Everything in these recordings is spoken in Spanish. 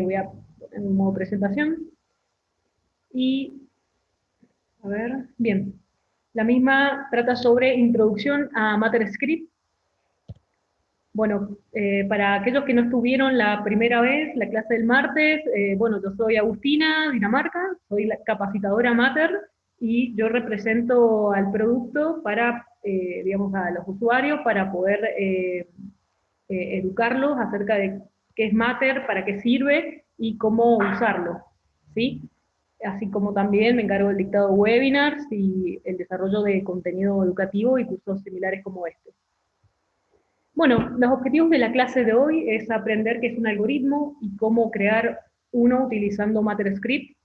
voy a poner en modo presentación. Y, a ver, bien. La misma trata sobre introducción a MatterScript. Bueno, para aquellos que no estuvieron la primera vez, la clase del martes, bueno, yo soy Agustina, Dinamarca, soy la capacitadora Matter, y yo represento al producto para, digamos, a los usuarios para poder educarlos acerca de qué es Matter, para qué sirve y cómo usarlo, ¿sí? Así como también me encargo del dictado de webinars y el desarrollo de contenido educativo y cursos similares como este. Bueno, los objetivos de la clase de hoy es aprender qué es un algoritmo y cómo crear uno utilizando MatterScript,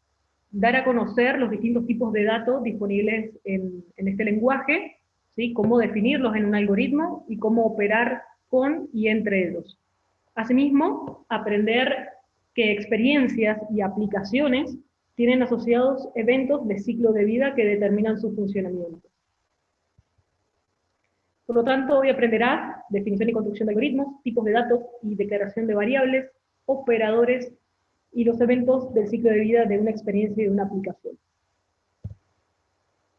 dar a conocer los distintos tipos de datos disponibles en este lenguaje, ¿sí? Cómo definirlos en un algoritmo y cómo operar con y entre ellos. Asimismo, aprender qué experiencias y aplicaciones tienen asociados eventos de ciclo de vida que determinan su funcionamiento. Por lo tanto, hoy aprenderás definición y construcción de algoritmos, tipos de datos y declaración de variables, operadores y los eventos del ciclo de vida de una experiencia y de una aplicación.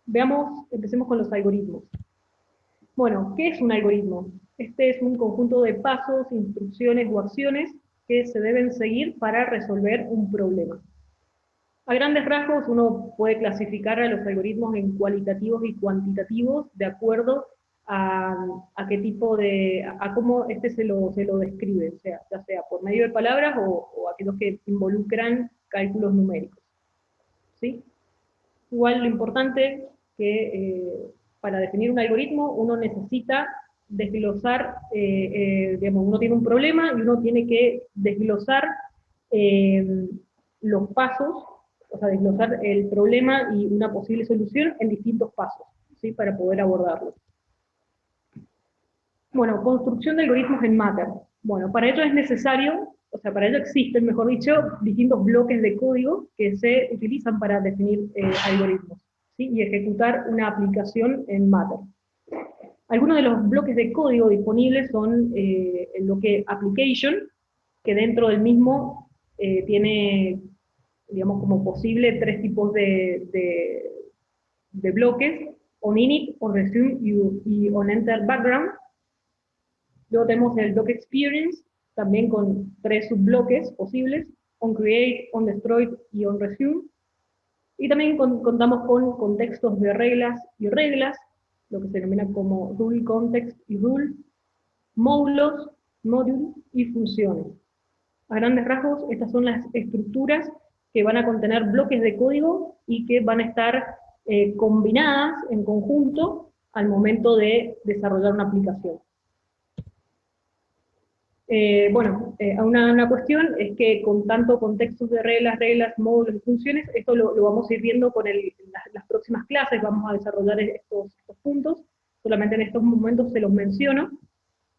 Veamos, empecemos con los algoritmos. Bueno, ¿qué es un algoritmo? Este es un conjunto de pasos, instrucciones o acciones que se deben seguir para resolver un problema. A grandes rasgos, uno puede clasificar a los algoritmos en cualitativos y cuantitativos de acuerdo a qué tipo de, a cómo este se lo describe, o sea, ya sea por medio de palabras o aquellos que involucran cálculos numéricos, ¿sí? Igual lo importante que para definir un algoritmo uno necesita desglosar, digamos, uno tiene un problema y uno tiene que desglosar los pasos, o sea, desglosar el problema y una posible solución en distintos pasos, ¿sí? Para poder abordarlo. Bueno, construcción de algoritmos en Matter. Bueno, para ello es necesario, o sea, para ello existen, mejor dicho, distintos bloques de código que se utilizan para definir algoritmos, ¿sí? Y ejecutar una aplicación en Matter. Algunos de los bloques de código disponibles son el bloque application, que dentro del mismo tiene, digamos, como posible tres tipos de bloques: onInit, onResume y onEnter background. Luego tenemos el bloque experience, también con tres subbloques posibles: onCreate, onDestroy y onResume. Y también contamos con contextos de reglas y reglas, lo que se denomina como rule context y rule, módulos, module y funciones. A grandes rasgos, estas son las estructuras que van a contener bloques de código y que van a estar combinadas en conjunto al momento de desarrollar una aplicación. Bueno, una cuestión es que con tanto contextos de reglas, módulos y funciones, esto lo vamos a ir viendo con las próximas clases, vamos a desarrollar estos puntos, solamente en estos momentos se los menciono,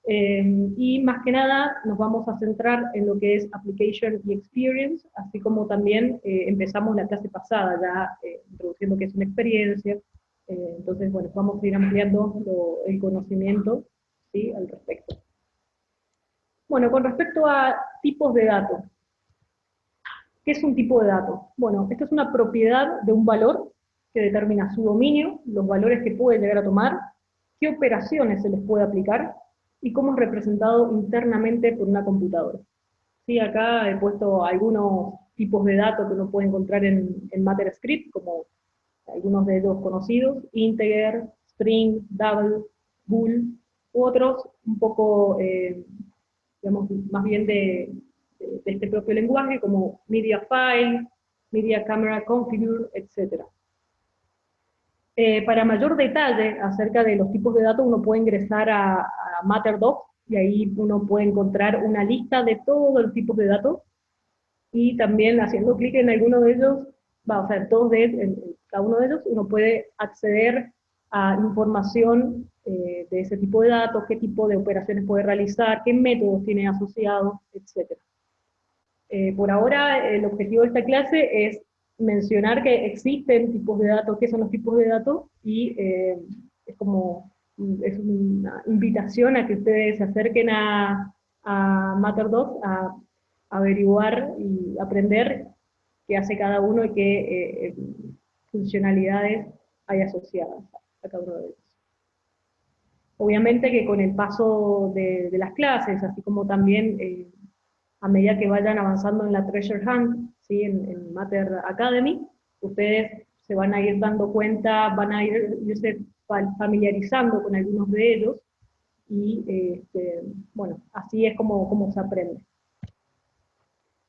y más que nada nos vamos a centrar en lo que es application y experience, así como también empezamos la clase pasada ya introduciendo qué es una experiencia, entonces bueno, vamos a ir ampliando el conocimiento, ¿sí?, al respecto. Bueno, con respecto a tipos de datos, ¿qué es un tipo de dato? Bueno, esto es una propiedad de un valor que determina su dominio, los valores que puede llegar a tomar, qué operaciones se les puede aplicar y cómo es representado internamente por una computadora. Sí, acá he puesto algunos tipos de datos que uno puede encontrar en MatterScript, como algunos de ellos conocidos: integer, string, double, bool, u otros un poco digamos, más bien de este propio lenguaje, como media file, media camera configure, etc. Para mayor detalle acerca de los tipos de datos, uno puede ingresar a MatterDocs, y ahí uno puede encontrar una lista de todos los tipos de datos, y también haciendo clic en alguno de ellos, o sea, en cada uno de ellos, uno puede acceder a información de ese tipo de datos, qué tipo de operaciones puede realizar, qué métodos tiene asociados, etc. Por ahora, el objetivo de esta clase es mencionar que existen tipos de datos, qué son los tipos de datos, y es una invitación a que ustedes se acerquen a MatterDocs, averiguar y aprender qué hace cada uno y qué funcionalidades hay asociadas a cada uno de ellos. Obviamente que con el paso de las clases, así como también a medida que vayan avanzando en la Treasure Hunt, ¿sí? En Matter Academy, ustedes se van a ir dando cuenta, van a irse familiarizando con algunos de ellos, y bueno, así es como se aprende.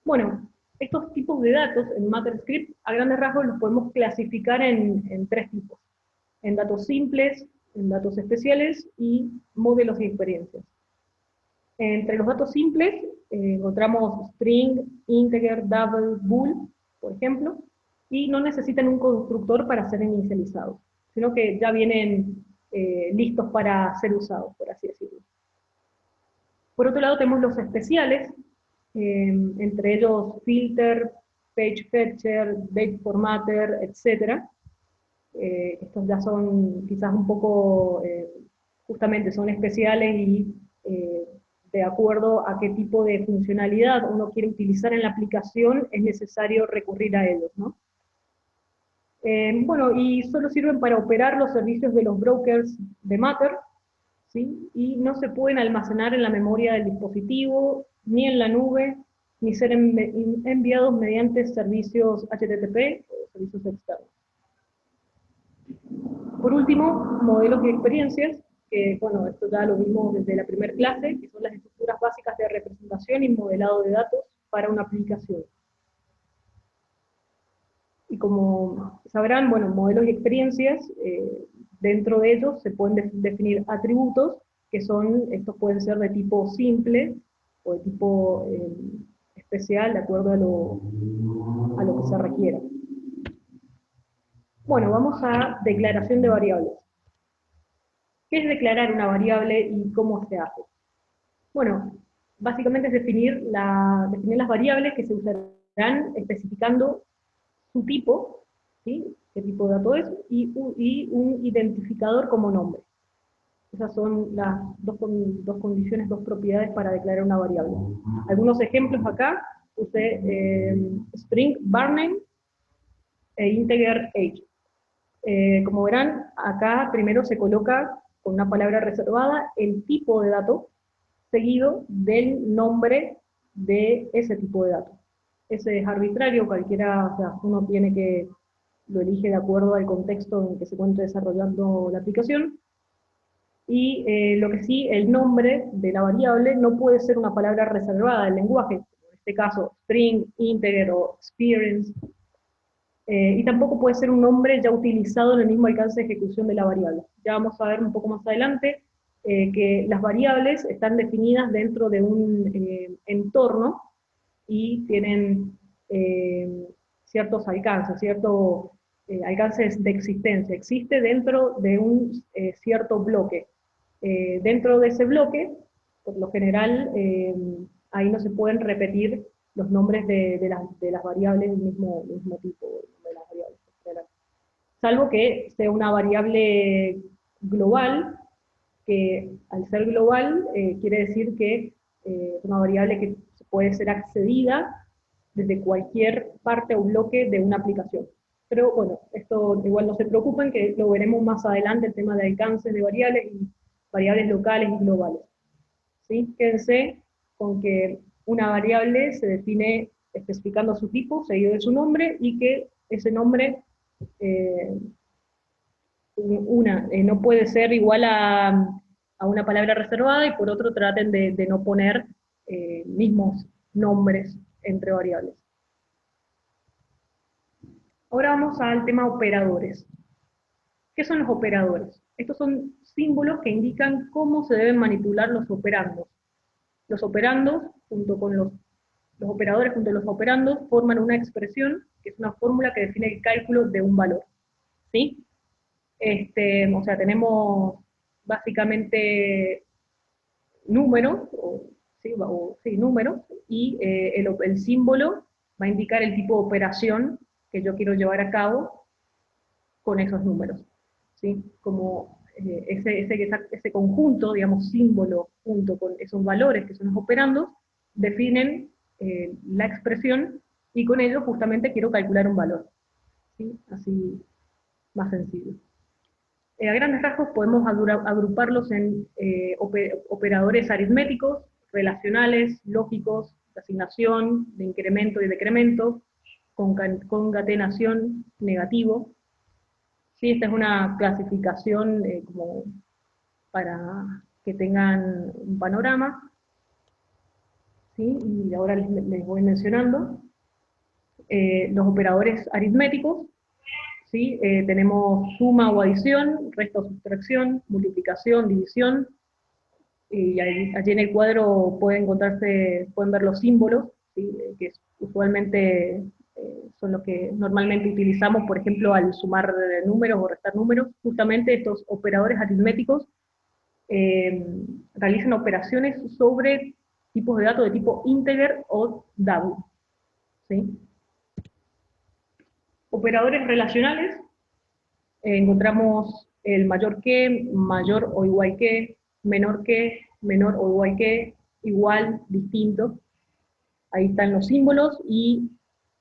Bueno, estos tipos de datos en MatterScript, a grandes rasgos los podemos clasificar en tres tipos: en datos simples, en datos especiales y modelos y experiencias. Entre los datos simples encontramos string, integer, double, bool, por ejemplo, y no necesitan un constructor para ser inicializados, sino que ya vienen listos para ser usados, por así decirlo. Por otro lado tenemos los especiales, entre ellos filter, page fetcher, date formatter, etc. Estos ya son quizás un poco, justamente son especiales y de acuerdo a qué tipo de funcionalidad uno quiere utilizar en la aplicación, es necesario recurrir a ellos, ¿no? Bueno, y solo sirven para operar los servicios de los brokers de Matter, ¿sí? Y no se pueden almacenar en la memoria del dispositivo, ni en la nube, ni ser enviados mediante servicios HTTP o servicios externos. Por último, modelos y experiencias, que bueno, esto ya lo vimos desde la primera clase, que son las estructuras básicas de representación y modelado de datos para una aplicación. Y como sabrán, bueno, modelos y experiencias, dentro de ellos se pueden definir atributos, que son, estos pueden ser de tipo simple o de tipo especial, de acuerdo a lo que se requiera. Bueno, vamos a declaración de variables. ¿Qué es declarar una variable y cómo se hace? Bueno, básicamente es definir las variables que se usarán especificando su tipo, ¿sí? Qué tipo de dato es, y un identificador como nombre. Esas son las dos condiciones, dos propiedades para declarar una variable. Algunos ejemplos acá, usé string varname e integer age. Como verán, acá primero se coloca con una palabra reservada el tipo de dato, seguido del nombre de ese tipo de dato. Ese es arbitrario, cualquiera, o sea, uno tiene que, lo elige de acuerdo al contexto en que se encuentre desarrollando la aplicación, y lo que sí, el nombre de la variable no puede ser una palabra reservada del lenguaje, en este caso string, integer o experience, y tampoco puede ser un nombre ya utilizado en el mismo alcance de ejecución de la variable. Ya vamos a ver un poco más adelante que las variables están definidas dentro de un entorno y tienen ciertos alcances, alcances de existencia. Existe dentro de un cierto bloque. Dentro de ese bloque, por lo general, ahí no se pueden repetir los nombres de las variables del mismo tipo, de las variables, salvo que sea una variable global, que al ser global quiere decir que es una variable que puede ser accedida desde cualquier parte o bloque de una aplicación. Pero bueno, esto igual no se preocupen, que lo veremos más adelante, el tema de alcances de variables y variables locales y globales. ¿Sí? Quédense con que una variable se define especificando su tipo, seguido de su nombre, y que ese nombre eh, no puede ser igual a una palabra reservada, y por otro traten de no poner mismos nombres entre variables. Ahora vamos al tema operadores. ¿Qué son los operadores? Estos son símbolos que indican cómo se deben manipular los operandos. Los operandos, junto con los operadores junto a los operandos, forman una expresión, que es una fórmula que define el cálculo de un valor. ¿Sí? O sea, tenemos básicamente números, números, y el símbolo va a indicar el tipo de operación que yo quiero llevar a cabo con esos números. ¿Sí? Como ese conjunto, digamos, símbolo, junto con esos valores que son los operandos, definen la expresión, y con ello justamente quiero calcular un valor, ¿sí? Así, más sencillo. A grandes rasgos podemos agruparlos en operadores aritméticos, relacionales, lógicos, de asignación, de incremento y decremento, concatenación, negativo. Sí, esta es una clasificación como para que tengan un panorama, ¿sí? Y ahora les voy mencionando. Los operadores aritméticos, ¿sí? Tenemos suma o adición, resta o sustracción, multiplicación, división, y allí en el cuadro pueden ver los símbolos, ¿sí? Que usualmente son los que normalmente utilizamos, por ejemplo, al sumar números o restar números. Justamente estos operadores aritméticos realizan operaciones sobre tipos de datos de tipo integer o double, ¿sí? Operadores relacionales, encontramos el mayor o igual que, menor o igual que, igual, distinto. Ahí están los símbolos, y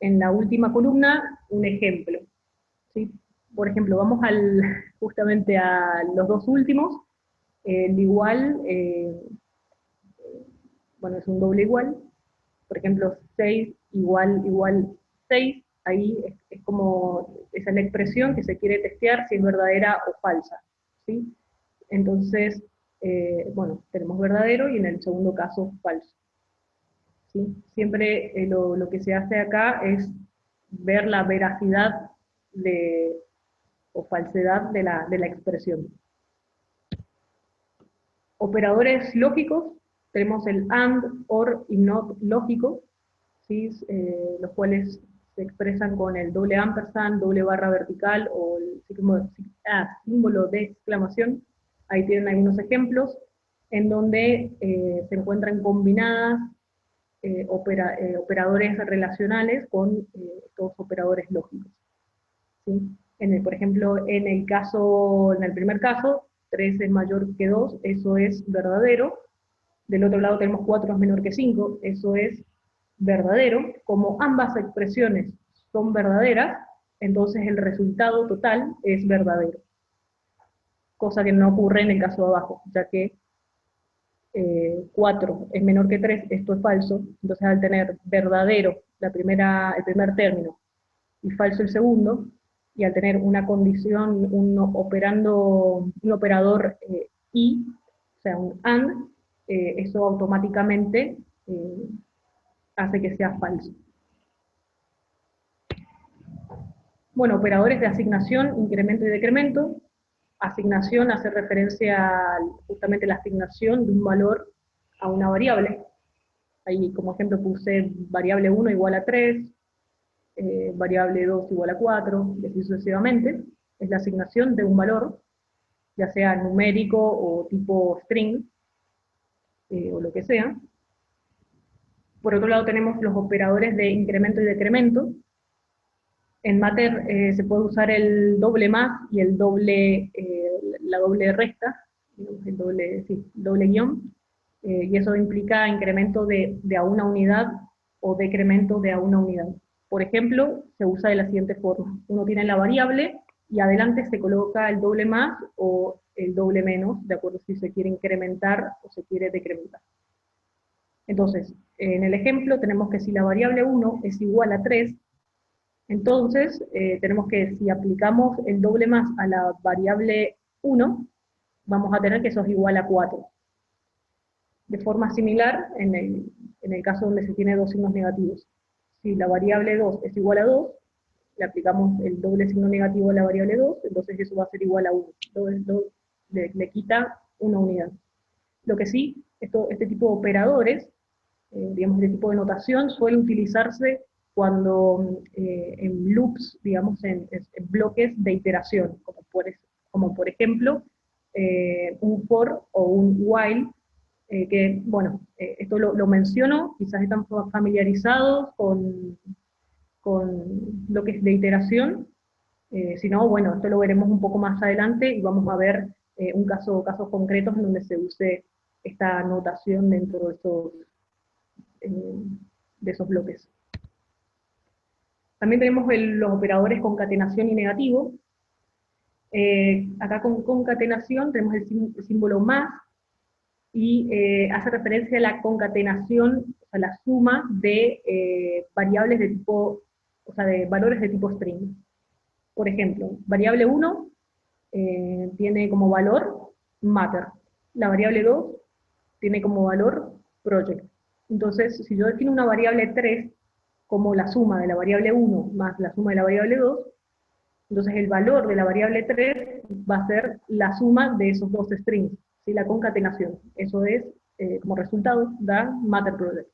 en la última columna un ejemplo, ¿sí? Por ejemplo, vamos justamente a los dos últimos. El igual, bueno, es un doble igual. Por ejemplo, 6 igual 6, ahí es como, esa es la expresión que se quiere testear si es verdadera o falsa, ¿sí? Entonces, bueno, tenemos verdadero y en el segundo caso falso, ¿sí? Siempre lo que se hace acá es ver la veracidad o falsedad de la expresión. Operadores lógicos, tenemos el AND, OR y NOT lógico, ¿sí? Los cuales se expresan con el doble ampersand, doble barra vertical o el símbolo de exclamación. Ahí tienen algunos ejemplos en donde se encuentran combinadas operadores relacionales con estos operadores lógicos, ¿sí? Por ejemplo, en el primer caso, 3 es mayor que 2, eso es verdadero. Del otro lado tenemos 4 es menor que 5, eso es verdadero. Como ambas expresiones son verdaderas, entonces el resultado total es verdadero. Cosa que no ocurre en el caso de abajo, ya que 4 es menor que 3, esto es falso. Entonces al tener verdadero el primer término y falso el segundo, y al tener una condición, un operador y, o sea, un AND, eso automáticamente hace que sea falso. Bueno, operadores de asignación, incremento y decremento. Asignación hace referencia a justamente la asignación de un valor a una variable. Ahí como ejemplo puse variable 1 igual a 3, variable 2 igual a 4, y así sucesivamente. Es la asignación de un valor, ya sea numérico o tipo string, o lo que sea. Por otro lado tenemos los operadores de incremento y decremento. En Matter se puede usar el doble más y la doble resta, el doble guión, y eso implica incremento de a una unidad o decremento de a una unidad. Por ejemplo, se usa de la siguiente forma. Uno tiene la variable y adelante se coloca el doble más o el doble menos, de acuerdo si se quiere incrementar o se quiere decrementar. Entonces, en el ejemplo tenemos que si la variable 1 es igual a 3, entonces tenemos que, si aplicamos el doble más a la variable 1, vamos a tener que eso es igual a 4. De forma similar, en el caso donde se tiene dos signos negativos. Si la variable 2 es igual a 2, le aplicamos el doble signo negativo a la variable 2, entonces eso va a ser igual a 1. Entonces le quita una unidad. Lo que sí, este tipo de operadores, digamos, este tipo de notación, suele utilizarse cuando en loops, digamos, en bloques de iteración, como por ejemplo un for o un while, que, bueno, esto lo menciono, quizás están familiarizados con bloques de iteración, si no, bueno, esto lo veremos un poco más adelante y vamos a ver casos concretos en donde se use esta notación dentro de estos, de esos bloques. También tenemos los operadores concatenación y negativo. Acá con concatenación tenemos el símbolo más, y hace referencia a la concatenación, a la suma de variables de tipo, o sea, de valores de tipo string. Por ejemplo, variable 1 tiene como valor matter, la variable 2 tiene como valor project. Entonces, si yo defino una variable 3 como la suma de la variable 1 más la suma de la variable 2, entonces el valor de la variable 3 va a ser la suma de esos dos strings, ¿sí? La concatenación. Eso es, como resultado, da matter project.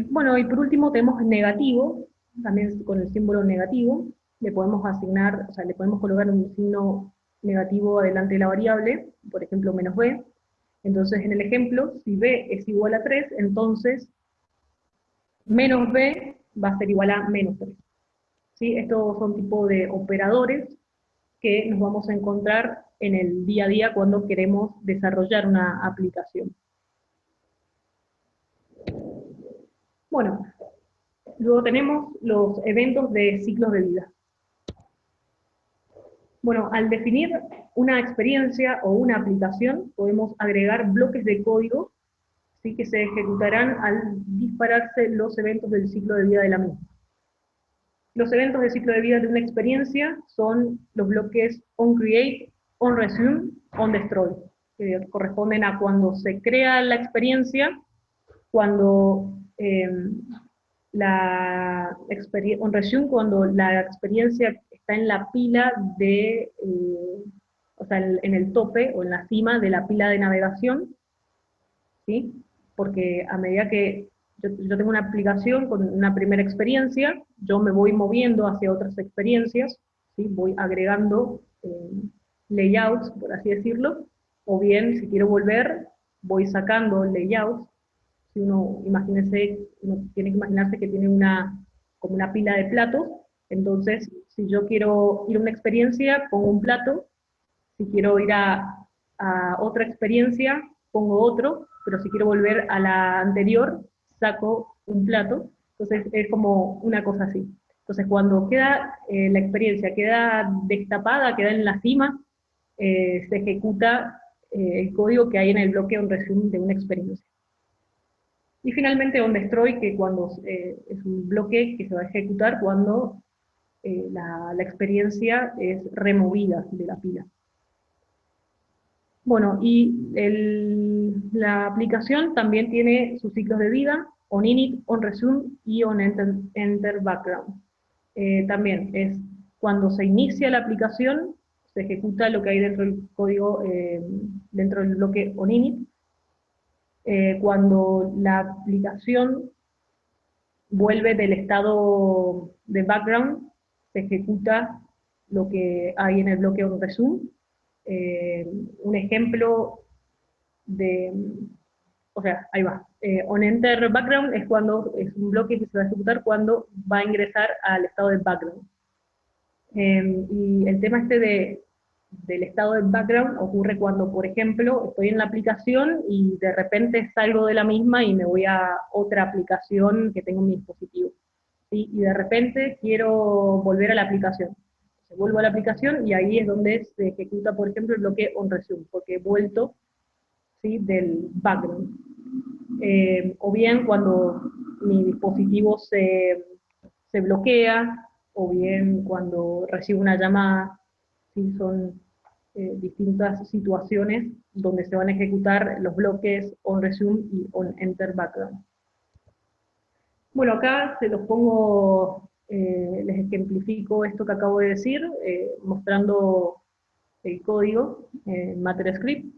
Bueno, y por último tenemos negativo, también con el símbolo negativo, le podemos asignar, o sea, le podemos colocar un signo negativo adelante de la variable, por ejemplo, menos b. Entonces, en el ejemplo, si b es igual a 3, entonces menos b va a ser igual a menos 3. ¿Sí? Estos son tipo de operadores que nos vamos a encontrar en el día a día cuando queremos desarrollar una aplicación. Bueno, luego tenemos los eventos de ciclos de vida. Bueno, al definir una experiencia o una aplicación, podemos agregar bloques de código, ¿sí? Que se ejecutarán al dispararse los eventos del ciclo de vida de la misma. Los eventos de ciclo de vida de una experiencia son los bloques onCreate, onResume, onDestroy, que corresponden a cuando se crea la experiencia, cuando onResume, cuando la experiencia está en la pila de, o sea, en el tope o en la cima de la pila de navegación, ¿sí? Porque a medida que yo tengo una aplicación con una primera experiencia, yo me voy moviendo hacia otras experiencias, ¿sí? Voy agregando layouts, por así decirlo, o bien, si quiero volver, voy sacando layouts. Si uno tiene que imaginarse que tiene como una pila de platos, entonces, si yo quiero ir a una experiencia, pongo un plato, si quiero ir a otra experiencia, pongo otro, pero si quiero volver a la anterior, saco un plato. Entonces es como una cosa así. Entonces cuando queda la experiencia, queda destapada, queda en la cima, se ejecuta el código que hay en el bloque onResume de una experiencia. Y finalmente onDestroy, que es un bloque que se va a ejecutar cuando la experiencia es removida de la pila. Bueno, y la aplicación también tiene sus ciclos de vida, onInit, onResume y onEnter background. También es cuando se inicia la aplicación, se ejecuta lo que hay dentro del código, dentro del bloque onInit. Cuando la aplicación vuelve del estado de background, se ejecuta lo que hay en el bloque onResume. Un ejemplo o sea, ahí va. onEnter background es un bloque que se va a ejecutar cuando va a ingresar al estado de background. Y el tema del estado de background ocurre cuando, por ejemplo, estoy en la aplicación y de repente salgo de la misma y me voy a otra aplicación que tengo en mi dispositivo. ¿Sí? Y de repente quiero volver a la aplicación. Vuelvo a la aplicación y ahí es donde se ejecuta, por ejemplo, el bloque onResume, porque he vuelto, ¿sí? Del background. O bien cuando mi dispositivo se bloquea, o bien cuando recibo una llamada, ¿sí? Son distintas situaciones donde se van a ejecutar los bloques onResume y onEnter background. Bueno, acá se los pongo, les ejemplifico esto que acabo de decir, mostrando el código en MatterScript.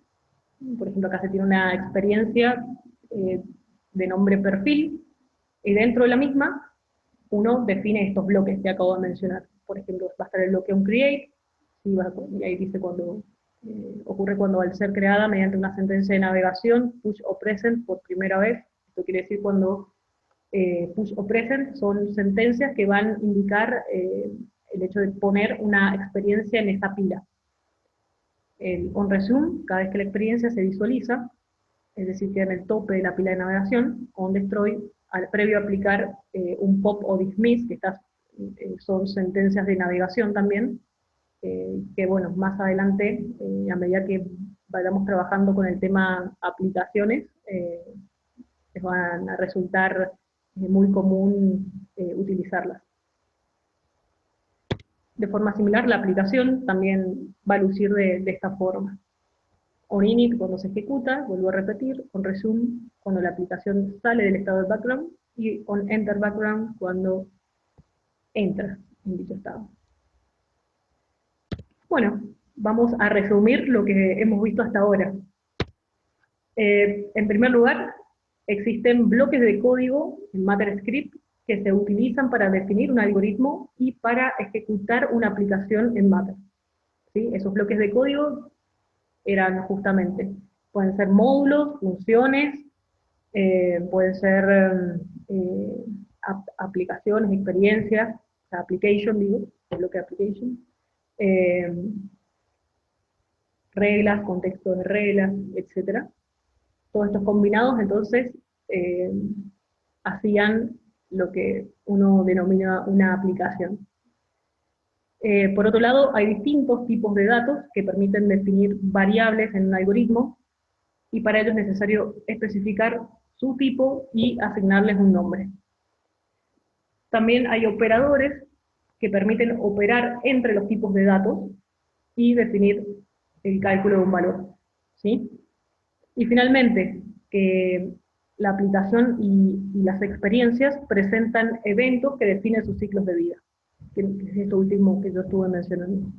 Por ejemplo, acá se tiene una experiencia de nombre perfil, y dentro de la misma uno define estos bloques que acabo de mencionar. Por ejemplo, va a estar el bloque onCreate, y ahí dice ocurre cuando al ser creada mediante una sentencia de navegación, push o present por primera vez. Esto quiere decir cuando push o present son sentencias que van a indicar el hecho de poner una experiencia en esa pila. El onResume, cada vez que la experiencia se visualiza, es decir, queda en el tope de la pila de navegación. On destroy, previo a aplicar un pop o dismiss, que son sentencias de navegación también, que bueno, más adelante, a medida que vayamos trabajando con el tema aplicaciones, les van a resultar muy común utilizarlas. De forma similar, la aplicación también va a lucir de esta forma. On init cuando se ejecuta, vuelvo a repetir, on resume cuando la aplicación sale del estado de background, y on enter background cuando entra en dicho estado. Bueno, vamos a resumir lo que hemos visto hasta ahora. En primer lugar, existen bloques de código en MatterScript que se utilizan para definir un algoritmo y para ejecutar una aplicación en Matter. ¿Sí? Esos bloques de código eran justamente, pueden ser módulos, funciones, pueden ser aplicaciones, experiencias, o sea, application, digo, el bloque de application, reglas, contexto de reglas, etc. Todos estos combinados, entonces, hacían lo que uno denomina una aplicación. Por otro lado, hay distintos tipos de datos que permiten definir variables en un algoritmo, y para ello es necesario especificar su tipo y asignarles un nombre. También hay operadores que permiten operar entre los tipos de datos y definir el cálculo de un valor, ¿sí? Y finalmente, que la aplicación y las experiencias presentan eventos que definen sus ciclos de vida, que es esto último que yo estuve mencionando.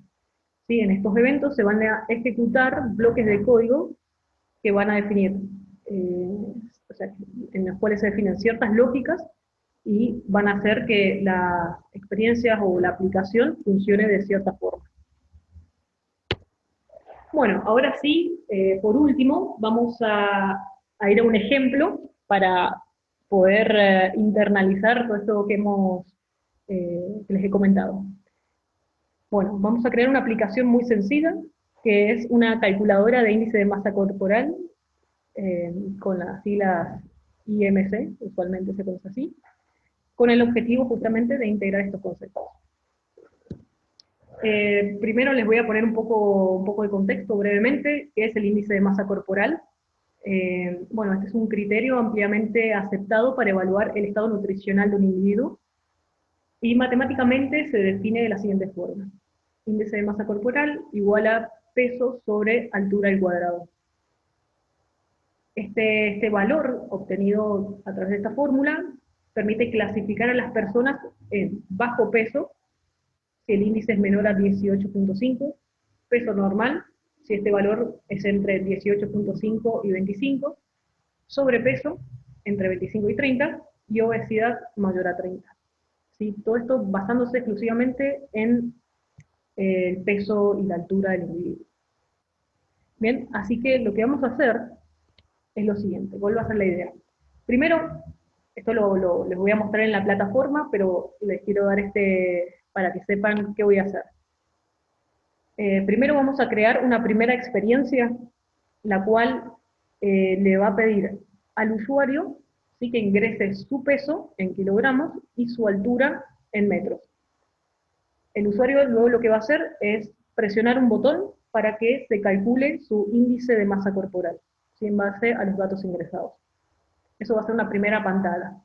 ¿Sí? En estos eventos se van a ejecutar bloques de código que van a definir, o sea, en los cuales se definen ciertas lógicas y van a hacer que las experiencias o la aplicación funcione de cierta forma. Bueno, ahora sí, por último, vamos a ir a un ejemplo para poder internalizar todo esto que les he comentado. Bueno, vamos a crear una aplicación muy sencilla, que es una calculadora de índice de masa corporal, con las siglas IMC, usualmente se conoce así, con el objetivo justamente de integrar estos conceptos. Primero les voy a poner un poco de contexto brevemente, qué es el índice de masa corporal. Bueno, este es un criterio ampliamente aceptado para evaluar el estado nutricional de un individuo, y matemáticamente se define de la siguiente forma. Índice de masa corporal igual a peso sobre altura al cuadrado. Este valor obtenido a través de esta fórmula permite clasificar a las personas en bajo peso, si el índice es menor a 18.5, peso normal, si este valor es entre 18.5 y 25, sobrepeso, entre 25 y 30, y obesidad mayor a 30. ¿Sí? Todo esto basándose exclusivamente en el peso y la altura del individuo. Bien, así que lo que vamos a hacer es lo siguiente, vuelvo a hacer la idea. Primero, esto les voy a mostrar en la plataforma, pero les quiero dar para que sepan qué voy a hacer. Primero vamos a crear una primera experiencia, la cual le va a pedir al usuario, ¿sí?, que ingrese su peso en kilogramos y su altura en metros. El usuario luego lo que va a hacer es presionar un botón para que se calcule su índice de masa corporal, ¿sí?, en base a los datos ingresados. Eso va a ser una primera pantalla.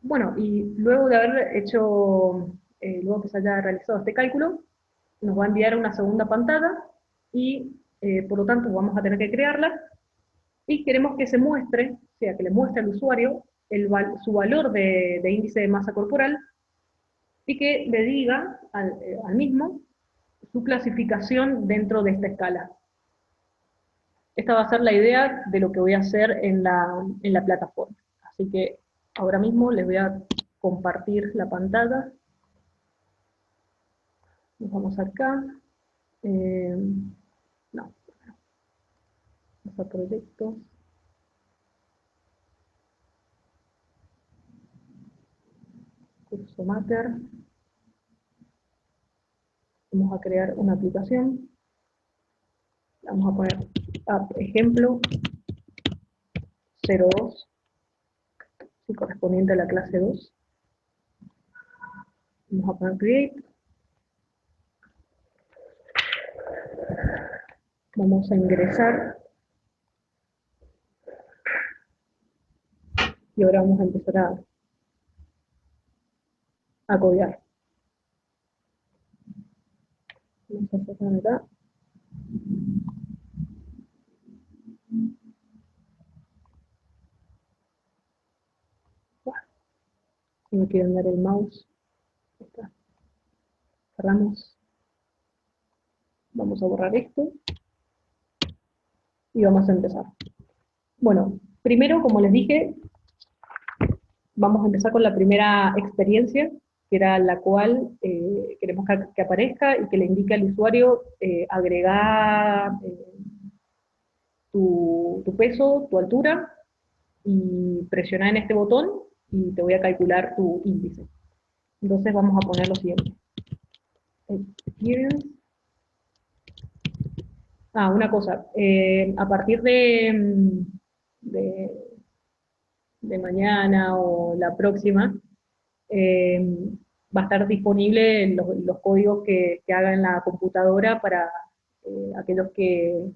Bueno, y luego de haber hecho, luego que se haya realizado este cálculo, nos va a enviar una segunda pantalla, y por lo tanto vamos a tener que crearla, y queremos que se muestre, o sea, que le muestre al usuario su valor de índice de masa corporal, y que le diga al mismo su clasificación dentro de esta escala. Esta va a ser la idea de lo que voy a hacer en la plataforma. Así que ahora mismo les voy a compartir la pantalla. Nos vamos acá. No. Vamos a proyectos. Curso Matter. Vamos a crear una aplicación. Vamos a poner app ejemplo. 02, ¿sí? Correspondiente a la clase 2. Vamos a poner create. Vamos a ingresar. Y ahora vamos a empezar a codear. Vamos a sacar acá. Si me quieren dar el mouse. Está. Cerramos. Vamos a borrar esto. Y vamos a empezar. Bueno, primero, como les dije, vamos a empezar con la primera experiencia, que era la cual queremos que aparezca y que le indique al usuario agregar tu peso, tu altura, y presionar en este botón y te voy a calcular tu índice. Entonces vamos a poner lo siguiente. Experience. Una cosa, a partir de mañana o la próxima, va a estar disponible los códigos que haga en la computadora para aquellos que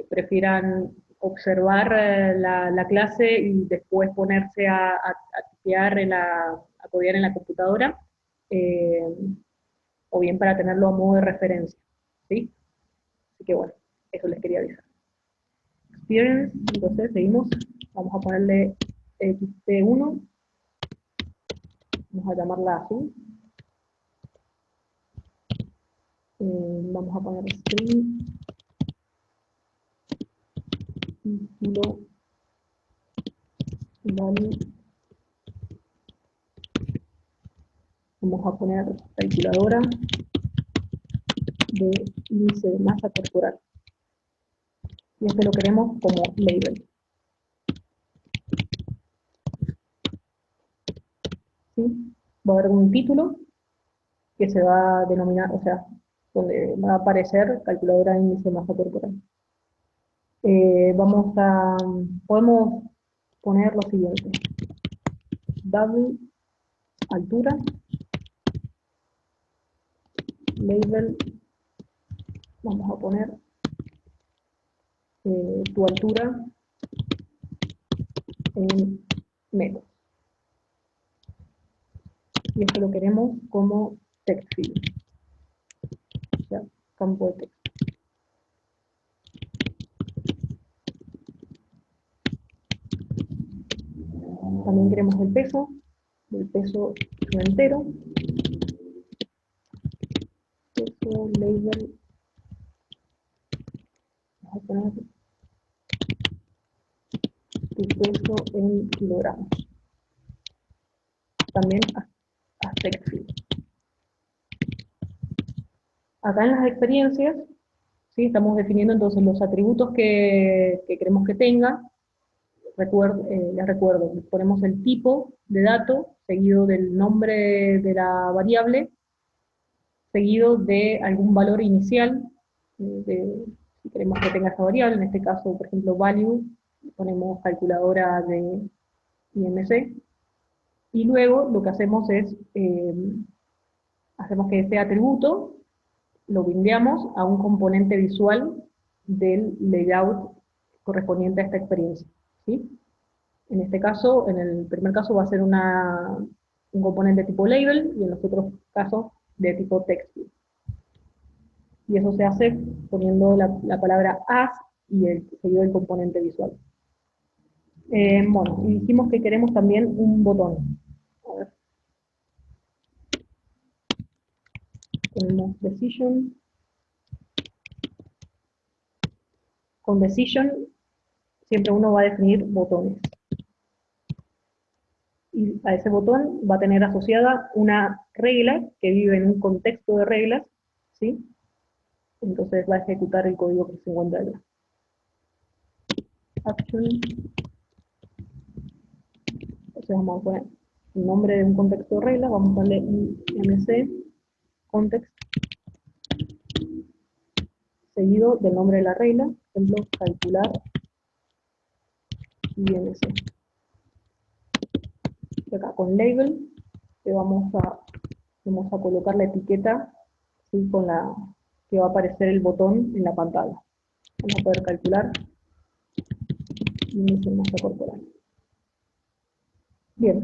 prefieran observar la clase y después ponerse a tipear a codear en la computadora, eh, o bien para tenerlo a modo de referencia, ¿sí? Así que bueno, eso les quería avisar. Experience, entonces seguimos, vamos a ponerle XT1, vamos a llamarla así. Vamos a poner string, título, value. Vamos a poner calculadora de índice de masa corporal. Y este lo queremos como label. ¿Sí? Va a haber un título que se va a denominar, o sea, donde va a aparecer calculadora de índice de masa corporal. Podemos poner lo siguiente. Double, altura, label, vamos a poner tu altura en metros. Y esto lo queremos como text field, o sea, campo de texto. También queremos el peso su entero, peso, label, vamos a poner tu peso en kilogramos. También a text field. Acá en las experiencias, ¿sí? Estamos definiendo entonces los atributos que queremos que tenga. Les recuerdo, ponemos el tipo de dato, seguido del nombre de la variable, seguido de algún valor inicial, si queremos que tenga esa variable, en este caso, por ejemplo, value, ponemos calculadora de IMC, y luego lo que hacemos es, hacemos que ese atributo lo bindeamos a un componente visual del layout correspondiente a esta experiencia, ¿sí? En este caso, en el primer caso va a ser un componente tipo label, y en los otros casos de tipo text. Y eso se hace poniendo la palabra as y seguido del componente visual. Bueno, y dijimos que queremos también un botón. A ver. Tenemos decision. Con decision siempre uno va a definir botones. Y a ese botón va a tener asociada una regla que vive en un contexto de reglas, ¿sí? Entonces va a ejecutar el código que se encuentra allá. Action. Entonces vamos a poner el nombre de un contexto de reglas, vamos a ponerle IMC context, seguido del nombre de la regla, por ejemplo, calcular IMC. Y acá con label le vamos a colocar la etiqueta, ¿sí? Con la que va a aparecer el botón en la pantalla. Vamos a poder calcular índice de masa corporal. Bien.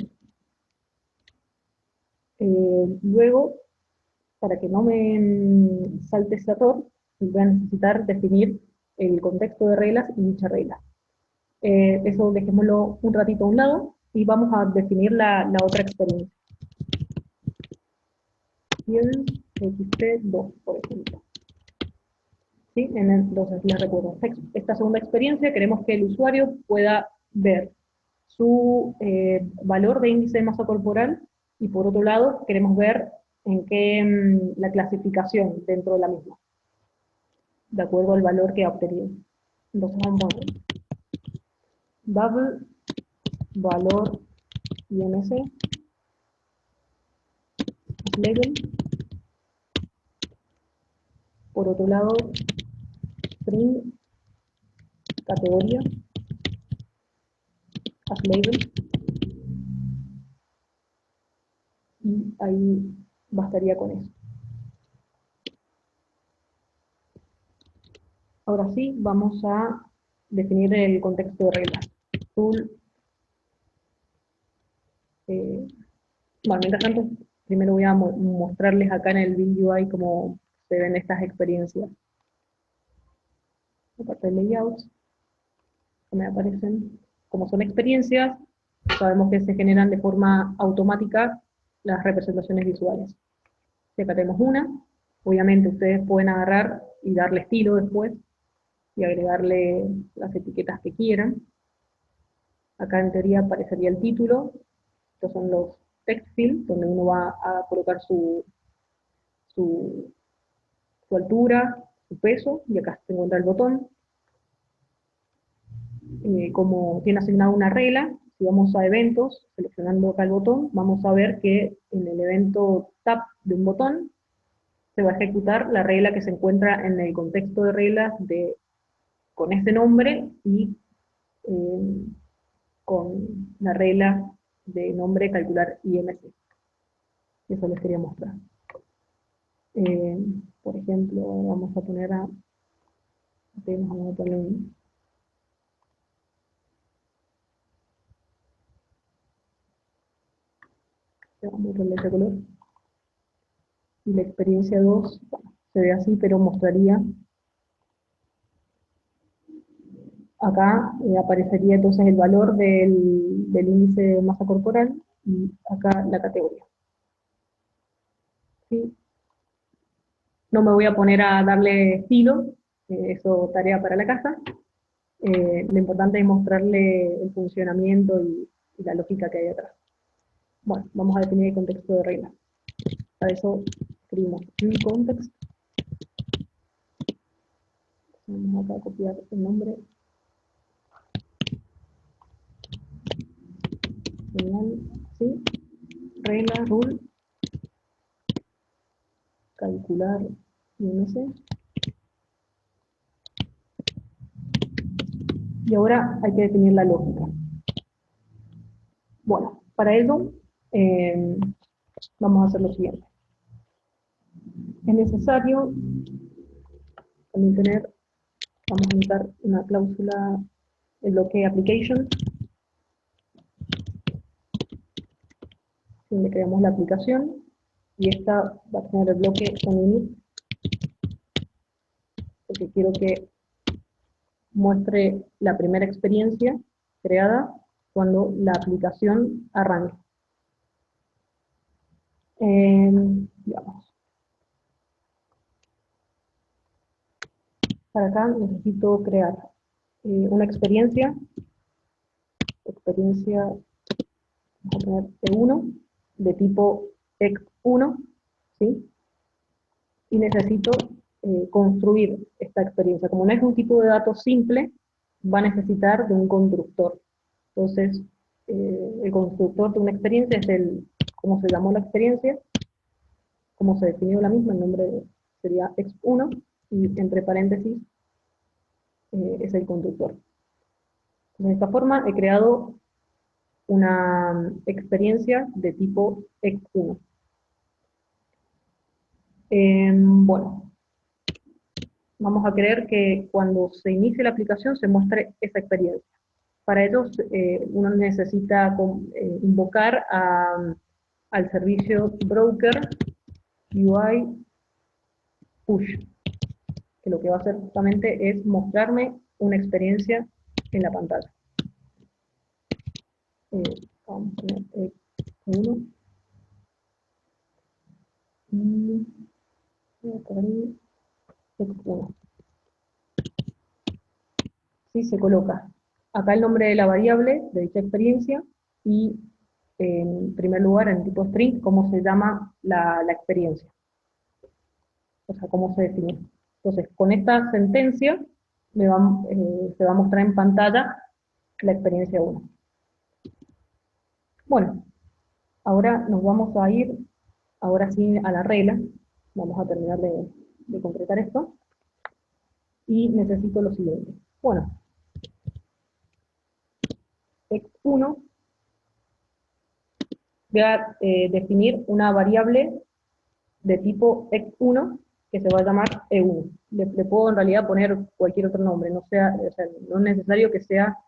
Luego, para que no me salte ese error, voy a necesitar definir el contexto de reglas y dicha regla. Eso dejémoslo un ratito a un lado y vamos a definir la otra experiencia. Bien, XT2, por ejemplo. ¿Sí? Entonces, les recuerdo, esta segunda experiencia queremos que el usuario pueda ver su valor de índice de masa corporal y por otro lado queremos ver en qué la clasificación dentro de la misma, de acuerdo al valor que ha obtenido. Entonces vamos a ver double valor IMC label, por otro lado string categoría as label, y ahí bastaría con eso. Ahora sí, vamos a definir el contexto de reglas. Bueno, mientras tanto, primero voy a mostrarles acá en el Build UI cómo se ven estas experiencias. La parte de layouts, que me aparecen. Como son experiencias, sabemos que se generan de forma automática las representaciones visuales. Si acá tenemos una, obviamente ustedes pueden agarrar y darle estilo después, y agregarle las etiquetas que quieran. Acá en teoría aparecería el título. Estos son los text fields, donde uno va a colocar su altura, su peso, y acá se encuentra el botón. Como tiene asignado una regla, si vamos a eventos, seleccionando acá el botón, vamos a ver que en el evento tap de un botón se va a ejecutar la regla que se encuentra en el contexto de reglas con ese nombre y con la regla de nombre calcular IMC. Eso les quería mostrar. Por ejemplo, vamos a poner vamos a poner vamos a ponerle ese color. Y la experiencia 2, bueno, se ve así, pero mostraría. Acá aparecería entonces el valor del índice de masa corporal y acá la categoría. ¿Sí? No me voy a poner a darle estilo, eso tarea para la casa. Lo importante es mostrarle el funcionamiento y la lógica que hay atrás. Bueno, vamos a definir el contexto de regla. Para eso escribimos view context. Vamos acá a copiar el nombre. Genial, ¿sí? Regla, rule, calcular IMC. Y ahora hay que definir la lógica. Bueno, para ello vamos a hacer lo siguiente. Es necesario también vamos a usar una cláusula de bloque application, donde creamos la aplicación, y esta va a tener el bloque onInit, porque quiero que muestre la primera experiencia creada cuando la aplicación arranque. Digamos. Para acá necesito crear una experiencia, vamos a poner E1, de tipo ex1, ¿sí? Y necesito construir esta experiencia. Como no es un tipo de datos simple, va a necesitar de un constructor. Entonces, el constructor de una experiencia es cómo se llamó la experiencia, cómo se definió la misma, el nombre sería ex1, y entre paréntesis es el constructor. De esta forma he creado una experiencia de tipo X1. Bueno, vamos a querer que cuando se inicie la aplicación se muestre esa experiencia. Para ello, uno necesita invocar al servicio broker UI push, que lo que va a hacer justamente es mostrarme una experiencia en la pantalla. Vamos a poner X1 y X1. ¿Sí? Se coloca acá el nombre de la variable de dicha experiencia y en primer lugar en tipo string cómo se llama la experiencia, o sea, cómo se define. Entonces, con esta sentencia se va a mostrar en pantalla la experiencia 1. Bueno, ahora nos vamos a ir, ahora sí, a la regla. Vamos a terminar de concretar esto. Y necesito lo siguiente. Bueno, X1, voy a definir una variable de tipo X1 que se va a llamar E1. Le puedo en realidad poner cualquier otro nombre, o sea, no es necesario que sea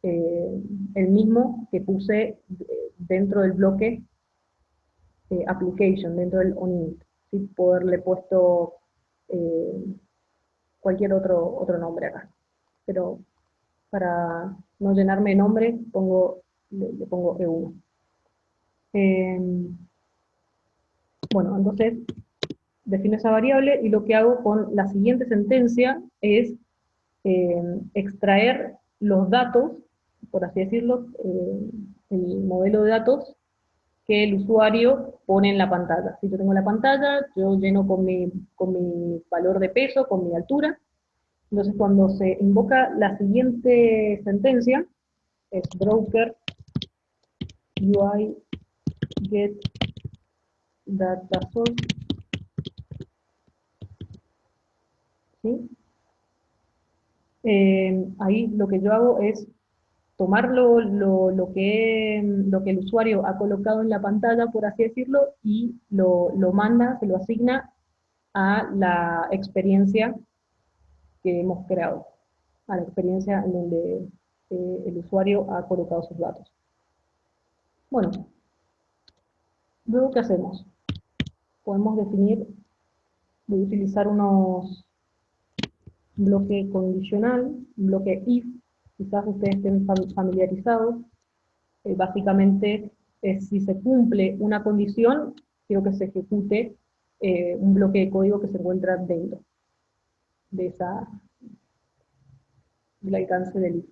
el mismo que puse dentro del bloque application, dentro del onInit. ¿Sí? Poderle puesto cualquier otro nombre acá. Pero para no llenarme de nombre, le pongo E1. Bueno, entonces defino esa variable y lo que hago con la siguiente sentencia es extraer los datos, por así decirlo, el modelo de datos que el usuario pone en la pantalla. Si yo tengo la pantalla, yo lleno con mi valor de peso, con mi altura. Entonces cuando se invoca la siguiente sentencia, es broker UI get data source, ¿sí? Ahí lo que yo hago es tomar lo que el usuario ha colocado en la pantalla, por así decirlo, y lo manda, se lo asigna a la experiencia que hemos creado, a la experiencia en donde el usuario ha colocado sus datos. Bueno, luego ¿qué hacemos? Podemos definir, voy a utilizar un bloque condicional, un bloque if, quizás ustedes estén familiarizados. Básicamente, si se cumple una condición, quiero que se ejecute un bloque de código que se encuentra dentro del alcance del if.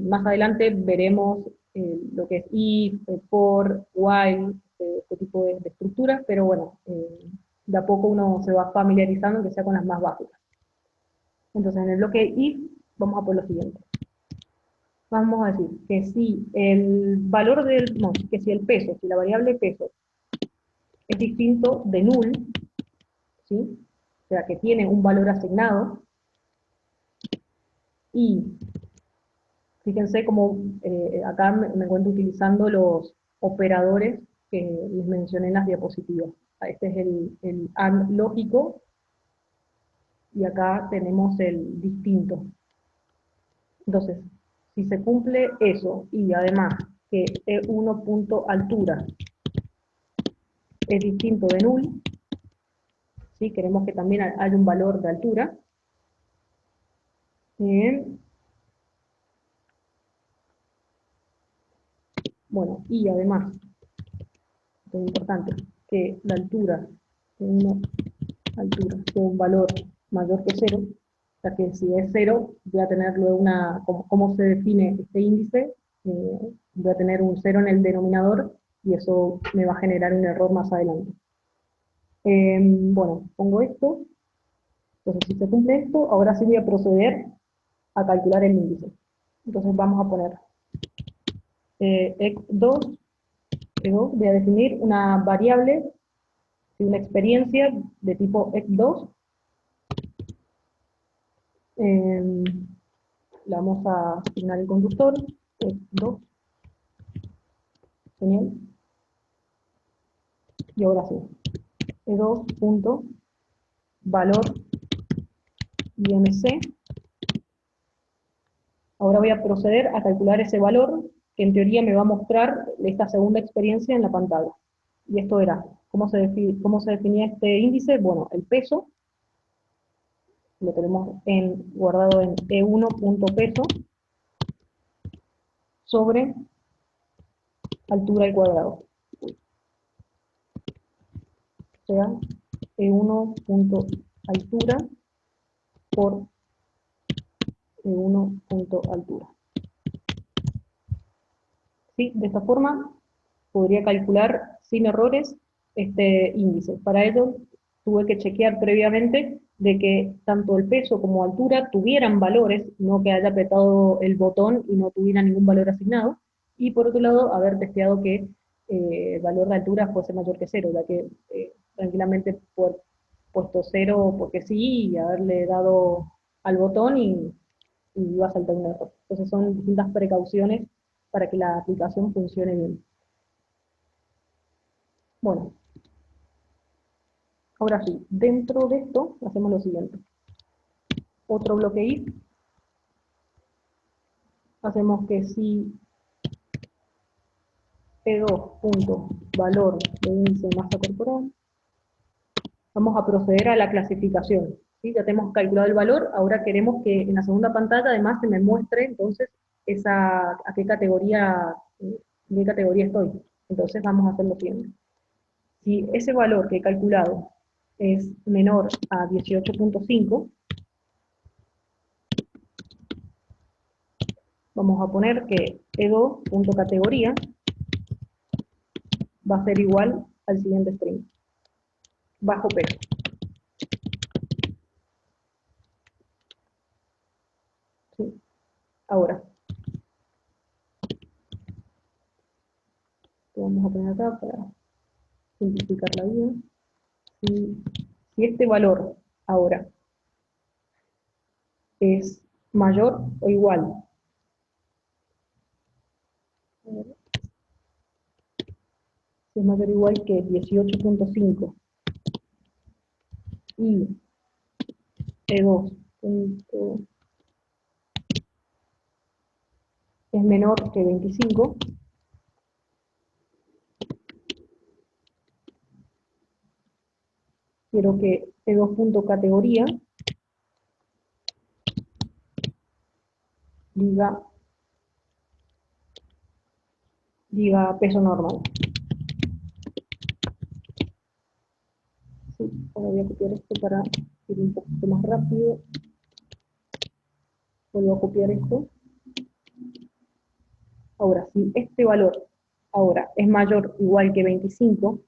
Más adelante veremos lo que es if, for, while, este tipo de estructuras, pero bueno, de a poco uno se va familiarizando, que sea con las más básicas. Entonces, en el bloque if, vamos a poner lo siguiente. Vamos a decir que si el valor que si el peso, si la variable peso es distinto de null, ¿sí? O sea, que tiene un valor asignado, y fíjense cómo acá me encuentro utilizando los operadores que les mencioné en las diapositivas. Este es el AND lógico, y acá tenemos el distinto. Entonces, si se cumple eso, y además que E1.altura es distinto de null, ¿sí? Queremos que también haya un valor de altura. Bueno, y además, esto es importante, que la altura de una altura sea un valor mayor que 0, o sea que si es 0, voy a tener luego ¿cómo se define este índice? Voy a tener un 0 en el denominador, y eso me va a generar un error más adelante. Bueno, pongo esto. Entonces, si se cumple esto, ahora sí voy a proceder a calcular el índice. Entonces vamos a poner x2, voy a definir una variable, una experiencia de tipo x2, le vamos a asignar el constructor, 2, genial, y ahora sí, E2 punto valor IMC. Ahora voy a proceder a calcular ese valor, que en teoría me va a mostrar esta segunda experiencia en la pantalla. Y esto era, ¿cómo se definía este índice? Bueno, el peso, lo tenemos guardado en E1.peso, sobre altura al cuadrado. O sea, E1.altura por E1.altura. ¿Sí? De esta forma podría calcular sin errores este índice. Para ello tuve que chequear previamente de que tanto el peso como altura tuvieran valores, no que haya apretado el botón y no tuviera ningún valor asignado, y por otro lado haber testeado que el valor de altura fuese mayor que 0, ya que tranquilamente por puesto 0 porque sí, y haberle dado al botón y iba a saltar un error. Entonces son distintas precauciones para que la aplicación funcione bien. Bueno, ahora sí, dentro de esto hacemos lo siguiente. Otro bloque if, hacemos que si E2 punto valor de índice de masa corporal, vamos a proceder a la clasificación. ¿Sí? Ya tenemos calculado el valor, ahora queremos que en la segunda pantalla además se me muestre entonces a qué categoría estoy. Entonces vamos a hacer lo siguiente. Si ese valor que he calculado es menor a 18.5, vamos a poner que E2.categoría va a ser igual al siguiente string, bajo peso. ¿Sí? Ahora, lo vamos a poner acá para simplificar la vida. Si este valor ahora es mayor o igual, si es mayor o igual que 18.5 y E2 es menor que 25, quiero que E2.categoría diga peso normal. Sí, ahora voy a copiar esto para ir un poquito más rápido. Vuelvo a copiar esto. Ahora, si este valor ahora es mayor o igual que 25,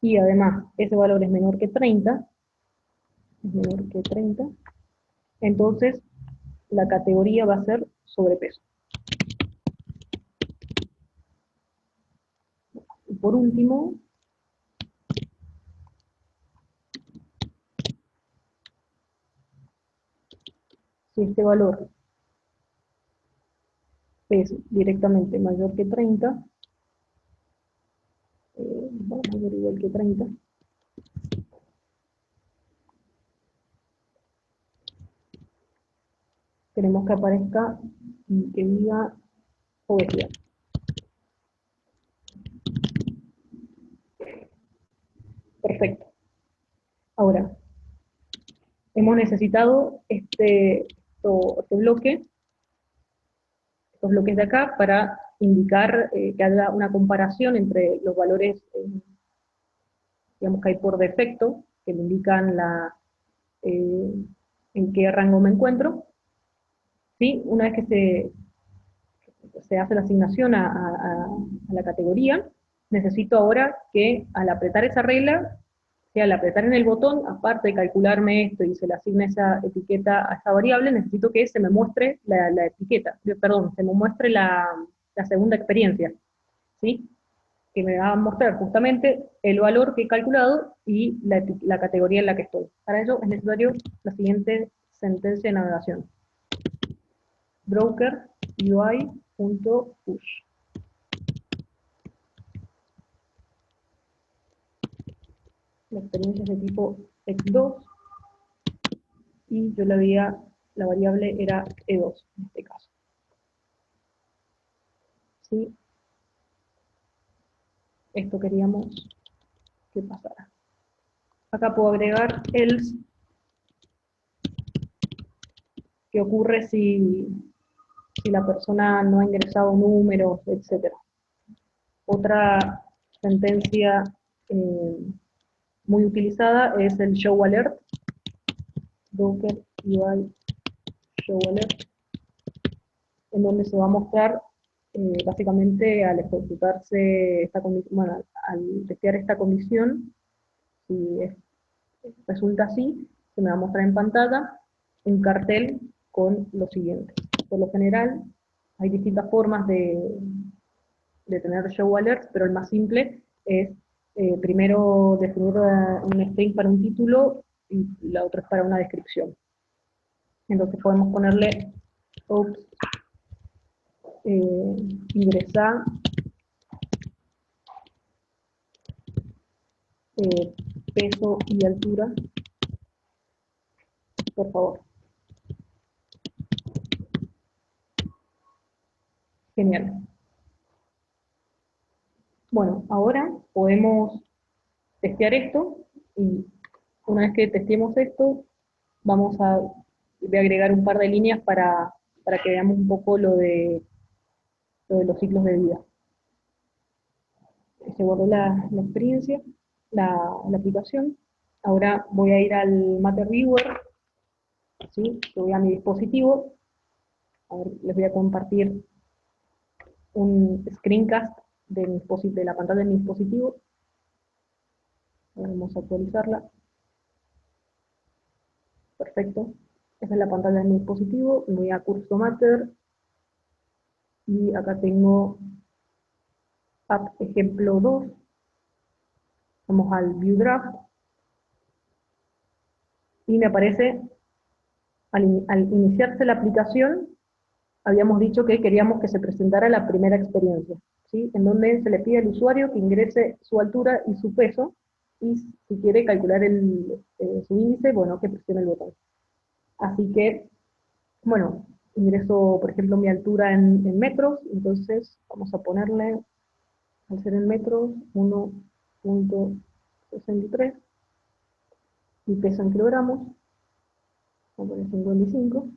y además ese valor es menor que 30, entonces la categoría va a ser sobrepeso. Y por último, si este valor es directamente mayor que 30, mayor o igual que 30, queremos que aparezca y que diga obesidad. Perfecto. Ahora, hemos necesitado estos bloques de acá para indicar que haya una comparación entre los valores, digamos que hay por defecto, que me indican en qué rango me encuentro. ¿Sí? Una vez que se hace la asignación a la categoría, necesito ahora que al apretar esa regla, sea al apretar en el botón, aparte de calcularme esto y se le asigne esa etiqueta a esta variable, necesito que se me muestre la etiqueta, perdón, se me muestre la segunda experiencia, ¿sí? Que me va a mostrar justamente el valor que he calculado y la categoría en la que estoy. Para ello es necesario la siguiente sentencia de navegación. Broker UI.push. La experiencia es de tipo x2 y yo la variable era e2 en este caso. ¿Sí? Esto queríamos que pasara. Acá puedo agregar else, que ocurre si la persona no ha ingresado números, etc. Otra sentencia muy utilizada es el show alert, Docker UI show alert, en donde se va a mostrar básicamente al ejecutarse esta condición, bueno, al testear esta condición, si resulta así, se me va a mostrar en pantalla un cartel con lo siguiente. Por lo general, hay distintas formas de tener show alerts, pero el más simple es primero definir un string para un título y la otra es para una descripción. Entonces podemos ponerle oops, ingresar peso y altura, por favor. Genial. Bueno, ahora podemos testear esto, y una vez que testeemos esto, voy a agregar un par de líneas para que veamos un poco lo de los ciclos de vida. Se guardó la experiencia, la aplicación. Ahora voy a ir al Matter Viewer, ¿sí? Voy a mi dispositivo. A ver, les voy a compartir un screencast de la pantalla de mi dispositivo. Vamos a actualizarla. Perfecto. Esa es la pantalla de mi dispositivo. Me voy a Curso Matter. Y acá tengo App ejemplo 2. Vamos al View Draft. Y me aparece, al iniciarse la aplicación, habíamos dicho que queríamos que se presentara la primera experiencia, ¿sí? En donde se le pide al usuario que ingrese su altura y su peso, y si quiere calcular su índice, bueno, que presione el botón. Así que, bueno, ingreso, por ejemplo, mi altura en metros, entonces vamos a ponerle, al ser en metros, 1.63, y peso en kilogramos, vamos a poner 55,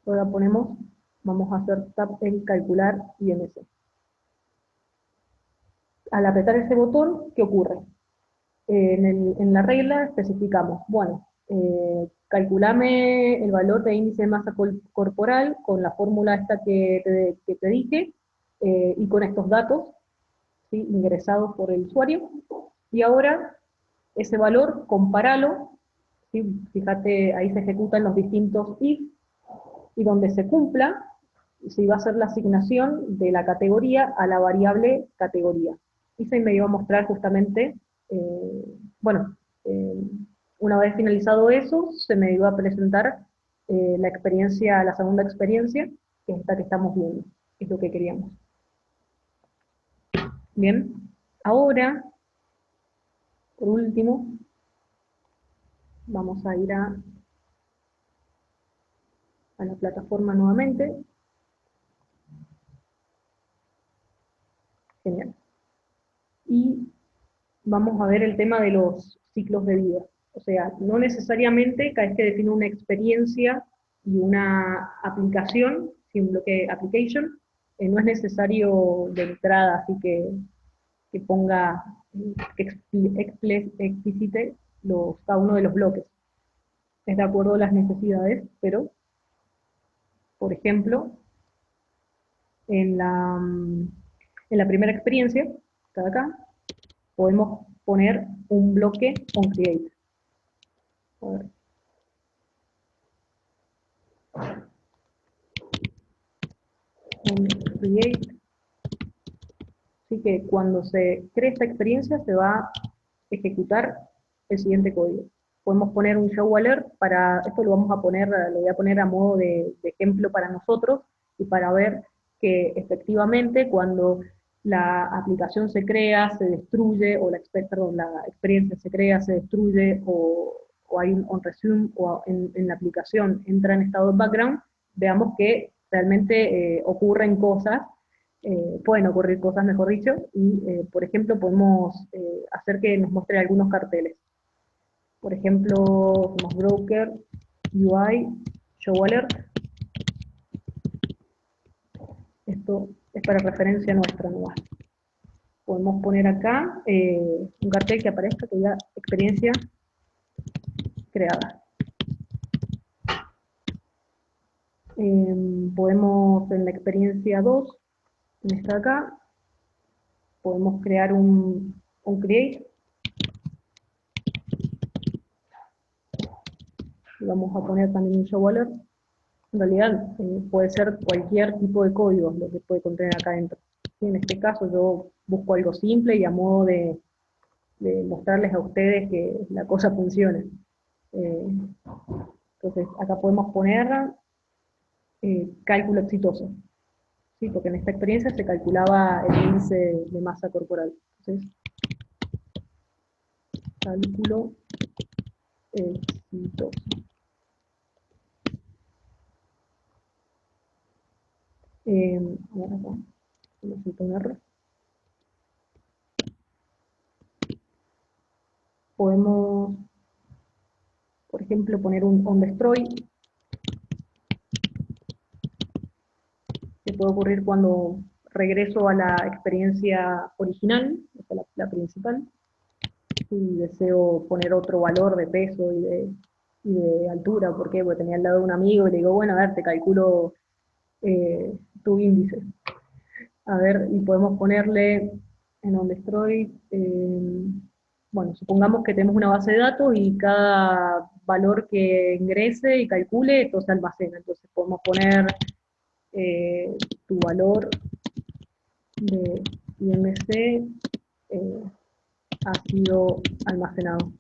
ahora vamos a hacer tap en calcular IMC. Al apretar ese botón, ¿qué ocurre? En la regla especificamos, bueno, calculame el valor de índice de masa corporal con la fórmula esta que te dije, y con estos datos, ¿sí? Ingresados por el usuario, y ahora ese valor, compáralo, ¿sí? Fíjate, ahí se ejecutan los distintos if, y donde se cumpla, se va a hacer la asignación de la categoría a la variable categoría. Y se me iba a mostrar justamente, bueno, una vez finalizado eso, se me iba a presentar la segunda experiencia, que es esta que estamos viendo, es lo que queríamos. Bien, ahora, por último, vamos a ir a la plataforma nuevamente. Genial. Y vamos a ver el tema de los ciclos de vida. O sea, no necesariamente cada vez que defino una experiencia y una aplicación, si un bloque application, no es necesario de entrada, así que ponga, que explicite cada uno de los bloques. Es de acuerdo a las necesidades, pero, por ejemplo, en la primera experiencia, está acá, podemos poner un bloque on create. A ver. On create. Así que cuando se cree esta experiencia se va a ejecutar el siguiente código. podemos poner un show alert esto lo voy a poner a modo de ejemplo para nosotros, y para ver que efectivamente cuando la aplicación se crea, se destruye, o la experiencia se crea, se destruye, o hay un on resume, o en la aplicación entra en estado de background, veamos que realmente ocurren cosas, pueden ocurrir cosas, mejor dicho, y por ejemplo podemos hacer que nos muestre algunos carteles. Por ejemplo, como broker, UI, show alert. Esto es para referencia nuestra nomás. Podemos poner acá un cartel que aparezca, que diga experiencia creada. Podemos en la experiencia 2, en esta de acá, podemos crear un create. Y vamos a poner también un show alert. En realidad puede ser cualquier tipo de código lo que puede contener acá adentro. ¿Sí? En este caso yo busco algo simple y a modo de mostrarles a ustedes que la cosa funcione. Entonces acá podemos poner cálculo exitoso, ¿sí? Porque en esta experiencia se calculaba el índice de masa corporal. Entonces, cálculo exitoso. Ahora acá, necesito un error. Podemos, por ejemplo, poner un on destroy, que puede ocurrir cuando regreso a la experiencia original, o sea, la principal, y deseo poner otro valor de peso y de altura. ¿Por qué? Porque tenía al lado de un amigo y le digo, bueno, a ver, te calculo tu índice. A ver, y podemos ponerle en on destroy, bueno, supongamos que tenemos una base de datos y cada valor que ingrese y calcule, esto se almacena. Entonces podemos poner tu valor de IMC ha sido almacenado.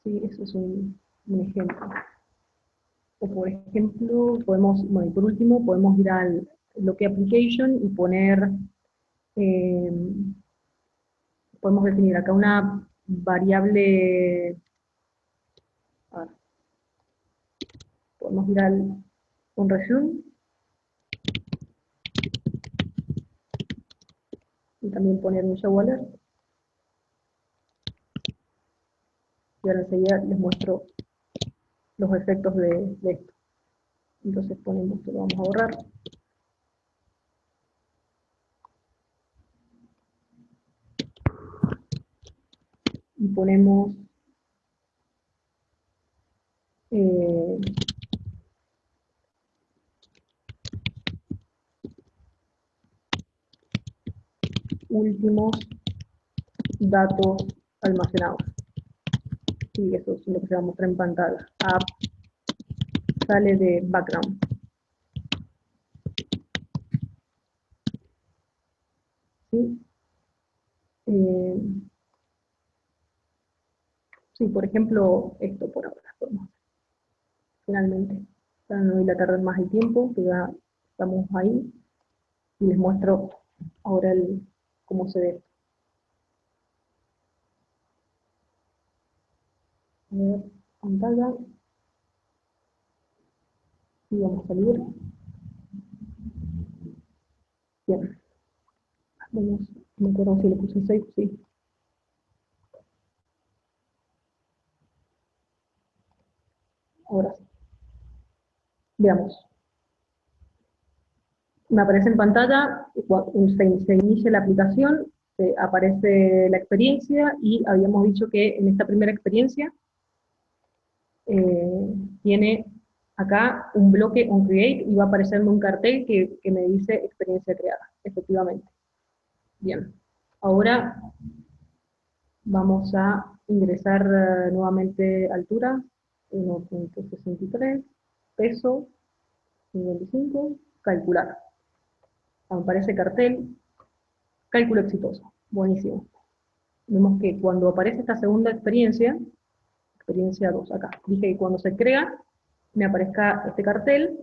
Sí, eso es un ejemplo. O por ejemplo, podemos, bueno, y por último, podemos ir al Local Application y poner, eh, podemos definir acá una variable, a ver, podemos ir al onResume, y también poner un show alert. Y ahora enseguida les muestro los efectos de esto. Entonces ponemos, esto lo vamos a borrar. Y ponemos últimos datos almacenados. Y eso es lo que se va a mostrar en pantalla. App sale de background. ¿Sí? Sí, por ejemplo, esto por ahora. Finalmente, para no dilatar más el tiempo, que ya estamos ahí, y les muestro ahora cómo se ve. A ver, pantalla, y vamos a salir. Bien, vamos, no me acuerdo si le puse save, sí. Ahora sí. Veamos. Me aparece en pantalla, se inicia la aplicación, aparece la experiencia, y habíamos dicho que en esta primera experiencia tiene acá un bloque onCreate y va a aparecerme un cartel que me dice experiencia creada, efectivamente. Bien, ahora vamos a ingresar nuevamente altura, 1.63, peso, 55, calcular. Me aparece cartel, cálculo exitoso, buenísimo. vemos que cuando aparece esta segunda experiencia 2 acá, dije que cuando se crea, me aparezca este cartel,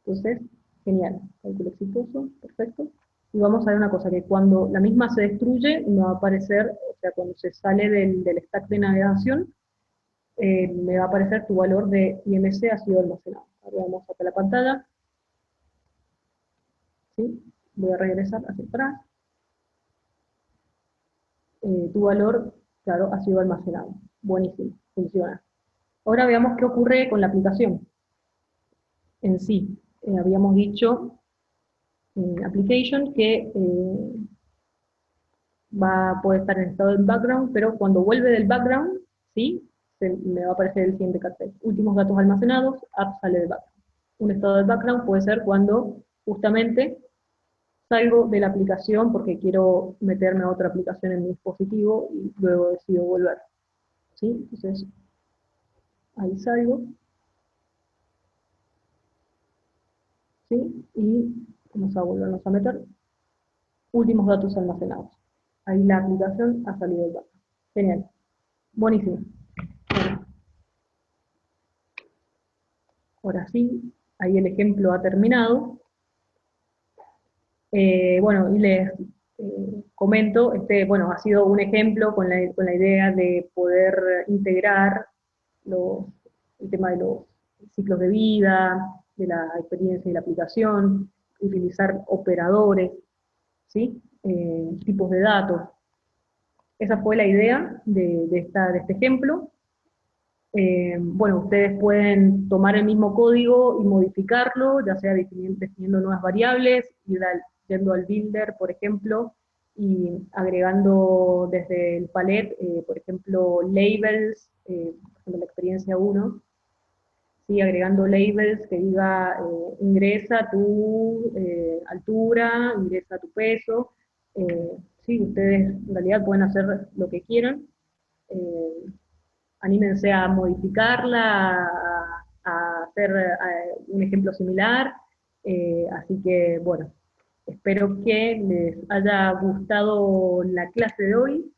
entonces, genial, cálculo exitoso, perfecto. Y vamos a ver una cosa, que cuando la misma se destruye, me va a aparecer, o sea, cuando se sale del stack de navegación, me va a aparecer tu valor de IMC ha sido almacenado. Ahora vamos acá a la pantalla, ¿sí? Voy a regresar hacia atrás. Tu valor, claro, ha sido almacenado. Buenísimo, funciona. Ahora veamos qué ocurre con la aplicación en sí. Habíamos dicho en application que puede estar en estado de background, pero cuando vuelve del background, ¿sí? Me va a aparecer el siguiente cartel. Últimos datos almacenados, app sale del background. Un estado de background puede ser cuando justamente salgo de la aplicación porque quiero meterme a otra aplicación en mi dispositivo y luego decido volver. ¿Sí? Entonces, ahí salgo. ¿Sí? Y vamos a volvernos a meter. Últimos datos almacenados. Ahí la aplicación ha salido del background. Genial. Buenísimo. Bueno, ahora sí, ahí el ejemplo ha terminado. Bueno, y les comento, bueno, ha sido un ejemplo con la idea de poder integrar el tema de los ciclos de vida, de la experiencia y la aplicación, utilizar operadores, ¿sí? Tipos de datos. Esa fue la idea de este ejemplo. Bueno, ustedes pueden tomar el mismo código y modificarlo, ya sea definiendo nuevas variables, yendo al builder, por ejemplo, y agregando desde el palet, por ejemplo, labels, por ejemplo, la experiencia 1, ¿sí? Agregando labels que diga ingresa tu altura, ingresa tu peso, sí, ustedes en realidad pueden hacer lo que quieran, eh, anímense a modificarla, a hacer un ejemplo similar, así que bueno, espero que les haya gustado la clase de hoy,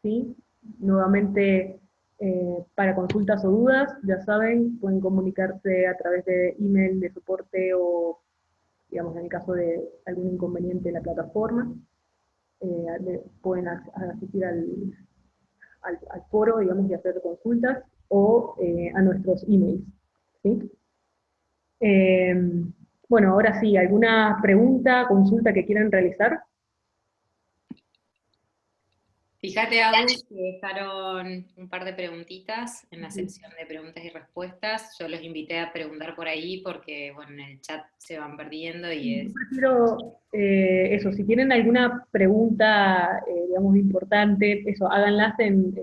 ¿sí? Nuevamente, para consultas o dudas, ya saben, pueden comunicarse a través de email de soporte o, digamos, en el caso de algún inconveniente en la plataforma, pueden asistir al foro, digamos, y hacer consultas, o a nuestros emails, ¿sí? Eh, bueno, ahora sí, ¿alguna pregunta, consulta que quieran realizar? Fíjate, Agus, que dejaron un par de preguntitas en la sección de preguntas y respuestas. Yo los invité a preguntar por ahí porque, bueno, en el chat se van perdiendo y Yo es... prefiero eso, si tienen alguna pregunta, digamos, importante, eso, háganlas en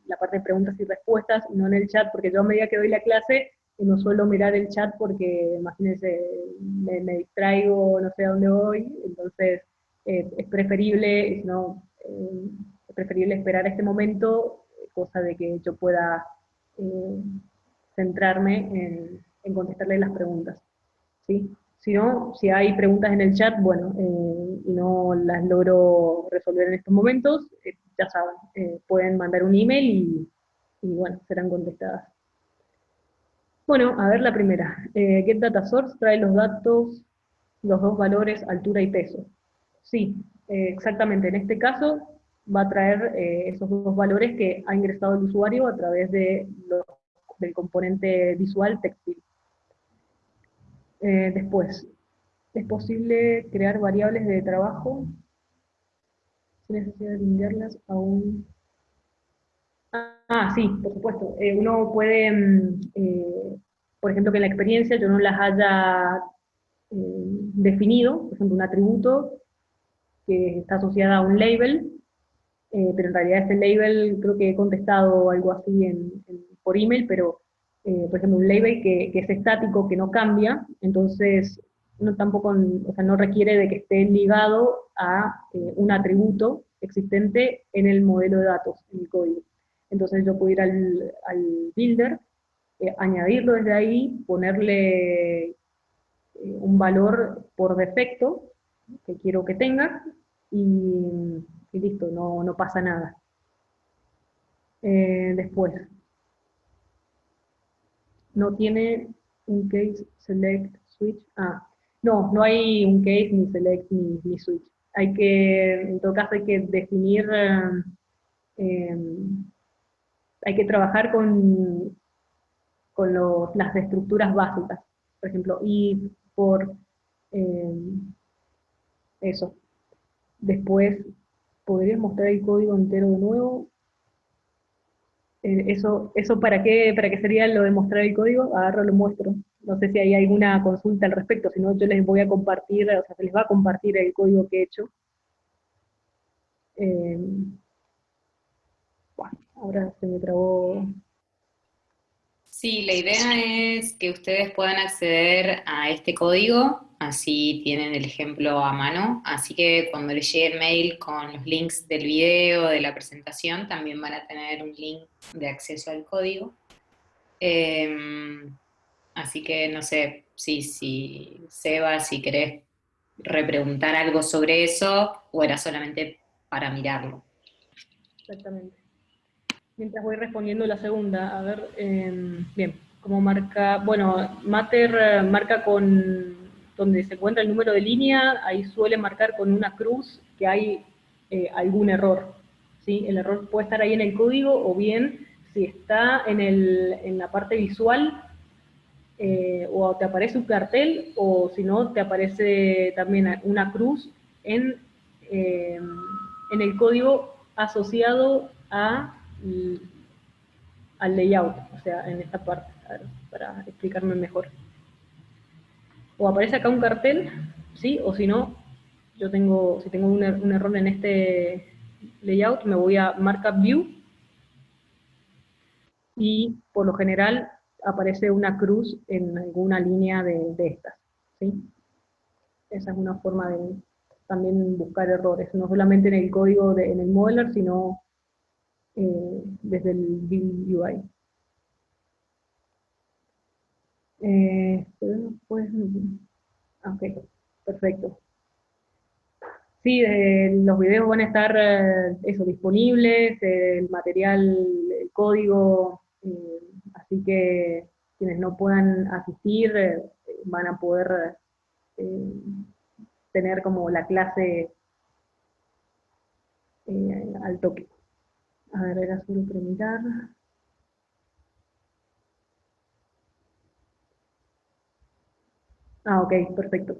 la parte de preguntas y respuestas, y no en el chat, porque yo a medida que doy la clase, no suelo mirar el chat porque, imagínense, me distraigo, no sé a dónde voy, entonces es preferible, si no, es preferible esperar este momento, cosa de que yo pueda eh, centrarme en contestarle las preguntas, ¿sí? Si no, si hay preguntas en el chat, bueno, y no las logro resolver en estos momentos, ya saben, pueden mandar un email bueno, serán contestadas. Bueno, a ver la primera. Get Data Source trae los datos, los dos valores, altura y peso. Sí, exactamente. En este caso va a traer esos dos valores que ha ingresado el usuario a través del componente visual textil. Después, es posible crear variables de trabajo sin necesidad de linkearlas a un... sí, por supuesto. Uno puede, por ejemplo, que en la experiencia yo no las haya definido, por ejemplo, un atributo que está asociada a un label, pero en realidad ese label creo que he contestado algo así por email, pero por ejemplo un label que es estático, que no cambia, entonces no tampoco, o sea, no requiere de que esté ligado a un atributo existente en el modelo de datos, en el código. Entonces yo puedo ir al builder, añadirlo desde ahí, ponerle un valor por defecto que quiero que tenga, y y listo, no pasa nada. Después, no tiene un case select switch. No hay un case ni select ni switch. En todo caso hay que definir, eh, hay que trabajar con las estructuras básicas. Por ejemplo, y por eh, eso. Después, ¿podrías mostrar el código entero de nuevo? ¿Eso para qué sería lo de mostrar el código? Agarro, lo muestro. No sé si hay alguna consulta al respecto, si no yo les voy a compartir, o sea, se les va a compartir el código que he hecho. Eh, bueno, ahora se me trabó. Sí, la idea es que ustedes puedan acceder a este código, así tienen el ejemplo a mano, así que cuando les llegue el mail con los links del video, de la presentación, también van a tener un link de acceso al código. Así que no sé si Seba, si querés repreguntar algo sobre eso, o era solamente para mirarlo. Exactamente. Mientras voy respondiendo la segunda, a ver, bien, como marca, bueno, Matter marca con, donde se encuentra el número de línea, ahí suele marcar con una cruz que hay algún error, ¿sí? El error puede estar ahí en el código, o bien, si está en la parte visual, o te aparece un cartel, o si no, te aparece también una cruz en, eh, en el código asociado al layout, o sea, en esta parte, a ver, para explicarme mejor. O aparece acá un cartel, ¿sí? O si no, si tengo un error en este layout, me voy a Markup View, y por lo general aparece una cruz en alguna línea de estas, ¿sí? Esa es una forma de también buscar errores, no solamente en el código, en el modeler, sino desde el View UI. Pero después, ok, perfecto. Sí, los videos van a estar disponibles, el material, el código, así que quienes no puedan asistir van a poder eh, tener como la clase al toque. A ver, era solo para mirar. Ok, perfecto.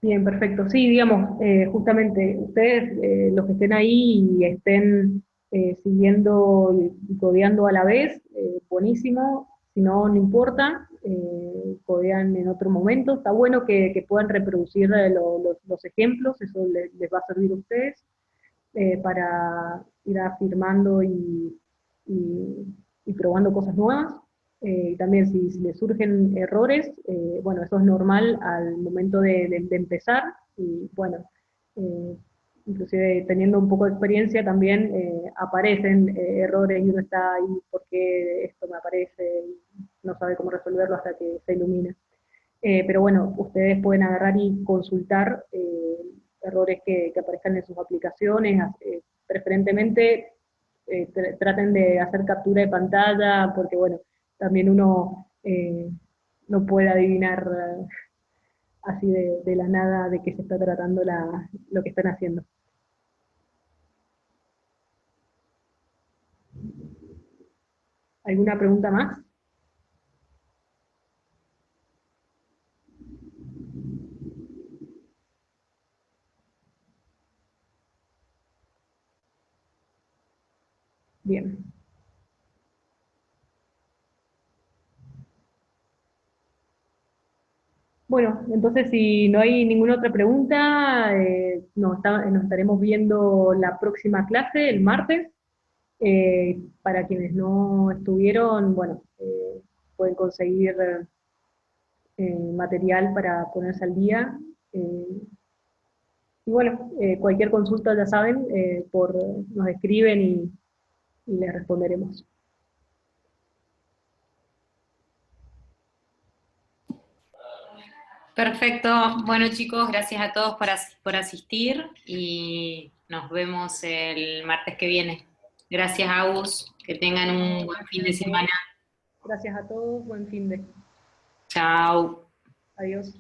Bien, perfecto. Sí, digamos, justamente ustedes, los que estén ahí y estén siguiendo y codeando a la vez, buenísimo. Si no, no importa, codean en otro momento. Está bueno que puedan reproducir los ejemplos, eso les va a servir a ustedes para ir afirmando y, y probando cosas nuevas. Y también si les surgen errores, bueno, eso es normal al momento de empezar, y bueno, eh, inclusive teniendo un poco de experiencia también aparecen errores y uno está ahí, ¿por qué esto me aparece? Y no sabe cómo resolverlo hasta que se ilumina. Pero bueno, ustedes pueden agarrar y consultar errores que aparezcan en sus aplicaciones, preferentemente traten de hacer captura de pantalla, porque bueno, también uno no puede adivinar así de la nada de qué se está tratando lo que están haciendo. ¿Alguna pregunta más? Bien. Bueno, entonces si no hay ninguna otra pregunta, nos estaremos viendo la próxima clase, el martes. Para quienes no estuvieron, bueno, pueden conseguir material para ponerse al día. Eh, y bueno, cualquier consulta ya saben, nos escriben y les responderemos. Perfecto. Bueno, chicos, gracias a todos por asistir y nos vemos el martes que viene. Gracias, Agus. Que tengan un No, buen fin de gracias a semana. vos. Gracias a todos, buen fin de. Chao. Adiós.